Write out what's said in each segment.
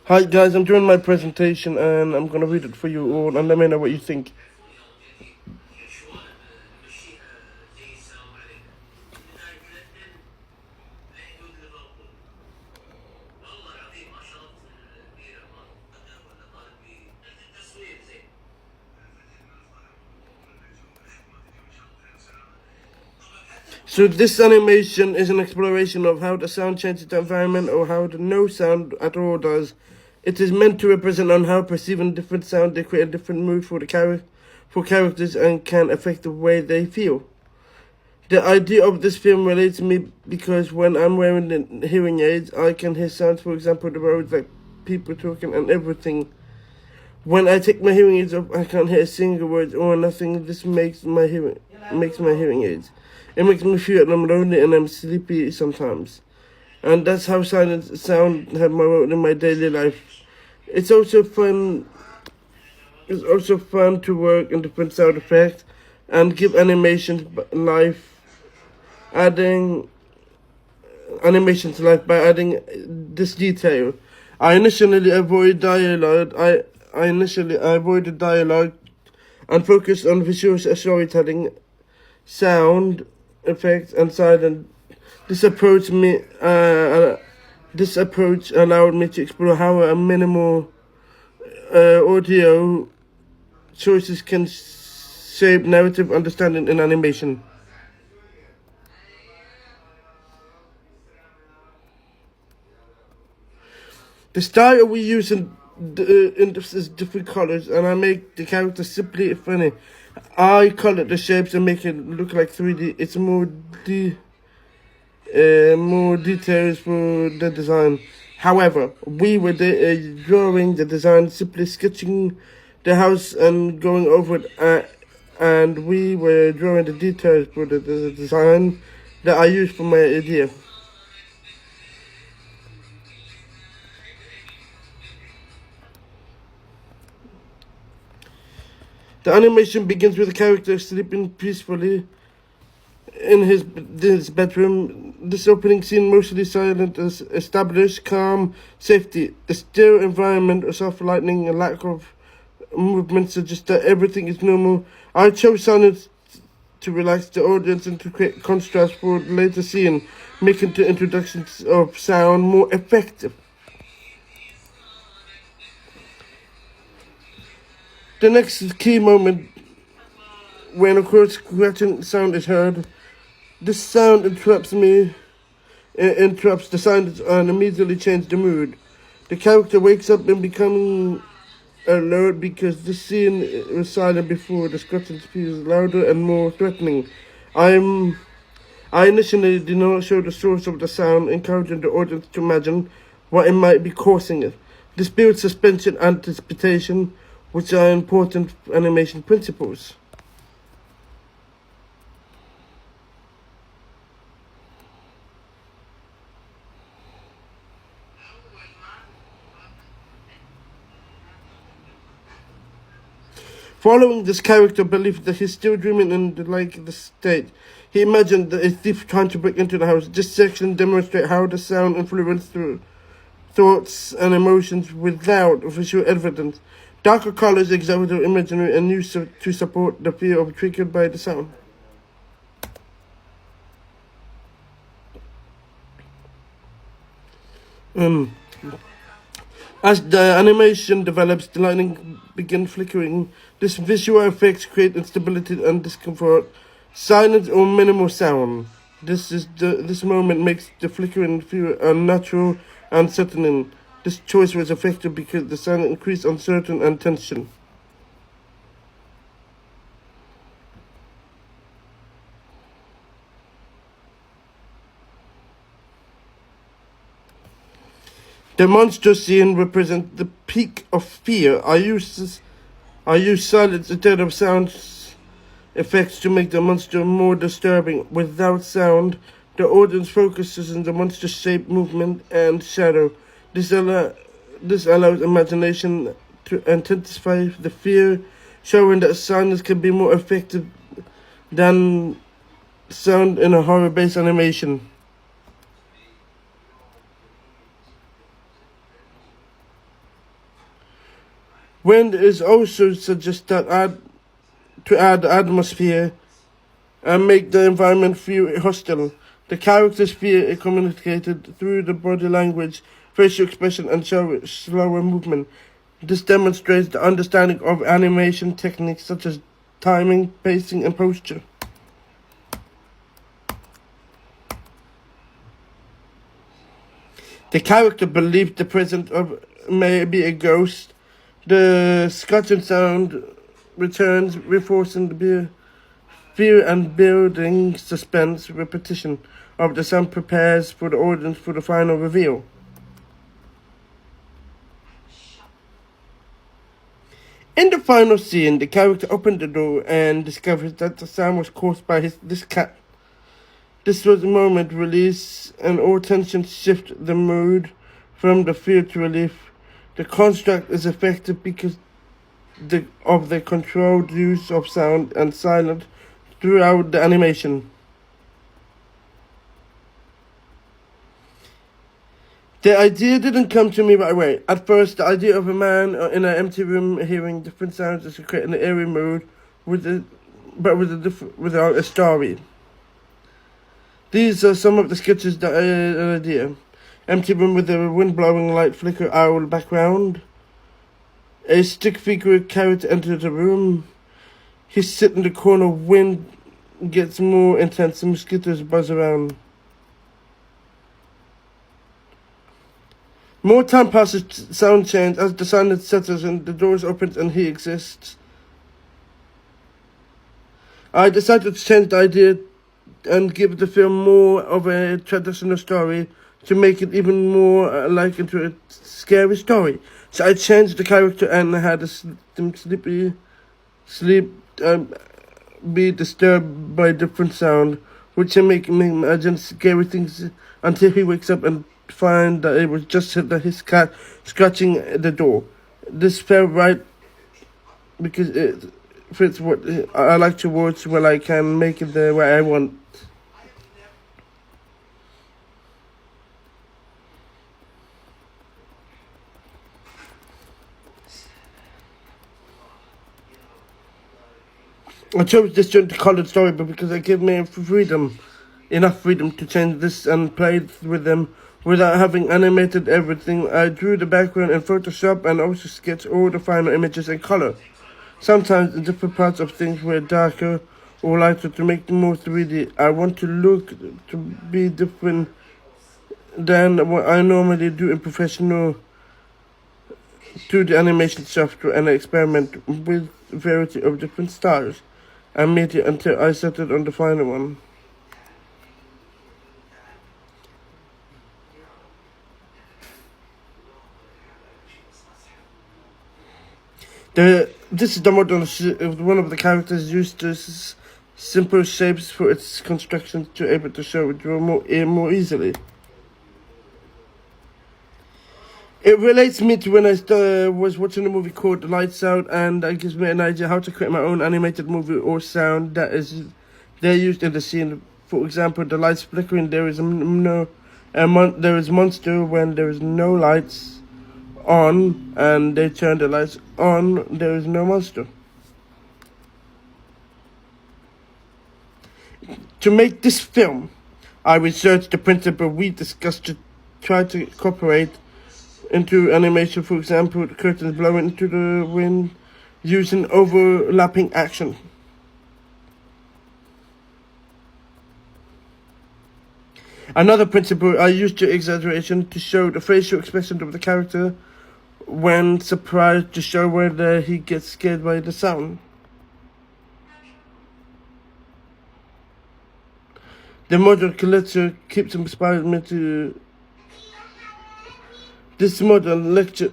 Hi guys, I'm doing my presentation and I'm gonna read it for you all and let me know what you think. So this animation is an exploration of how the sound changes the environment or how the no sound at all does. It is meant to represent on how perceiving different sound they create a different mood for for characters and can affect the way they feel. The idea of this film relates to me because when I'm wearing the hearing aids, I can hear sounds, for example, the roads, like people talking and everything. When I take my hearing aids off, I can't hear a single word or nothing. This makes my hearing aids. It makes me feel that I'm lonely and I'm sleepy sometimes. And that's how silent sound have my role in my daily life. It's also fun. It's also fun to work in different sound effects and give animations life, adding animations to life by adding this detail. I initially avoided dialogue. I initially avoided dialogue and focused on visual storytelling, sound effects, and silence. This approach me. This approach allowed me to explore how a minimal audio choices can shape narrative understanding in animation. The style we use in this is different colors, and I make the characters simply funny. I color the shapes and make it look like 3D. It's more details for the design. However, we were drawing the design, simply sketching the house and going over it, and we were drawing the details for the design that I used for my idea. The animation begins with the character sleeping peacefully in his bedroom. This opening scene, mostly silent, is established calm safety. A still environment, a soft lighting, a lack of movement suggests that everything is normal. I chose silence to relax the audience and to create contrast for the later scene, making the introductions of sound more effective. The next key moment, when a scratching sound is heard, this sound interrupts the silence and immediately changes the mood. The character wakes up and becoming alert because the scene was silent before. The scratching feels louder and more threatening. I'm I initially did not show the source of the sound, encouraging the audience to imagine what it might be causing it. This builds suspension and anticipation, which are important animation principles. Following this character belief that he's still dreaming in the state, he imagined that a thief trying to break into the house. This section demonstrates how the sound influenced through thoughts and emotions without visual evidence. Darker colors exaggerate the imagery and used to support the fear of triggered by the sound. As the animation develops, the lightning begins flickering. This visual effects create instability and discomfort. Silent or minimal sound. This moment makes the flickering feel unnatural and unsettling. This choice was effective because the sound increased uncertainty and tension. The monster scene represents the peak of fear. I use silence instead of sound effects to make the monster more disturbing. Without sound, the audience focuses on the monster's shape, movement, and shadow. This allows imagination to intensify the fear, showing that silence can be more effective than sound in a horror-based animation. Wind is also suggested to add atmosphere and make the environment feel hostile. The characters feel communicated through the body language, facial expression, and slower movement. This demonstrates the understanding of animation techniques such as timing, pacing, and posture. The character believes the presence of may be a ghost. The scratching sound returns, reinforcing the fear and building suspense. Repetition of the sound prepares for the audience for the final reveal. In the final scene, the character opens the door and discovers that the sound was caused by this cat. This was the moment release and all tension shift the mood from the fear to relief. The construct is effective because of the controlled use of sound and silence throughout the animation. The idea didn't come to me right away. At first, the idea of a man in an empty room hearing different sounds is to create an eerie mood without a story. These are some of the sketches that I idea. Empty room with a wind-blowing light flicker owl background. A stick figure character enters the room. He sits in the corner, wind gets more intense, and mosquitoes buzz around. More time passes, sound change as the silence settles and the doors opens and he exists. I decided to change the idea and give the film more of a traditional story to make it even more like into a scary story. So I changed the character and had him be disturbed by different sound, which can make him imagine scary things until he wakes up and find that it was just his cat scratching the door. This felt right because it fits what I like to watch, where I can make it the way I want. I chose this to call it story, but because it gave me enough freedom to change this and play with them without having animated everything. I drew the background in Photoshop and also sketched all the final images in color. Sometimes the different parts of things were darker or lighter to make them more 3D. I want to look to be different than what I normally do in professional 2D animation software, and I experiment with a variety of different styles and media until I settled on the final one. This is the model one of the characters used this simple shapes for its construction to able to show it more easily. It relates me to when I was watching a movie called Lights Out, and that gives me an idea how to create my own animated movie or sound that is they're used in the scene. For example, the lights flickering. There is there is monster when there is no lights on, and they turn the lights on. There is no monster. To make this film, I researched the principle we discussed to try to incorporate into animation. For example, the curtains blowing into the wind using overlapping action. Another principle I used to exaggeration to show the facial expression of the character when surprised, to show whether he gets scared by the sound. The model lecture keeps inspiring me to This model lecture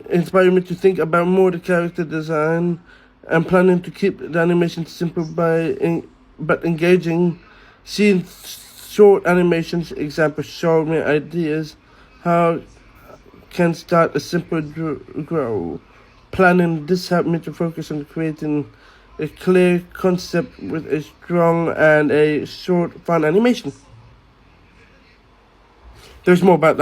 inspired me to think about more the character design and planning to keep the animation simple but engaging. Seeing short animations examples showed me ideas how can start a simple grow. Planning this helped me to focus on creating a clear concept with a strong and a short fun animation. There's more about that.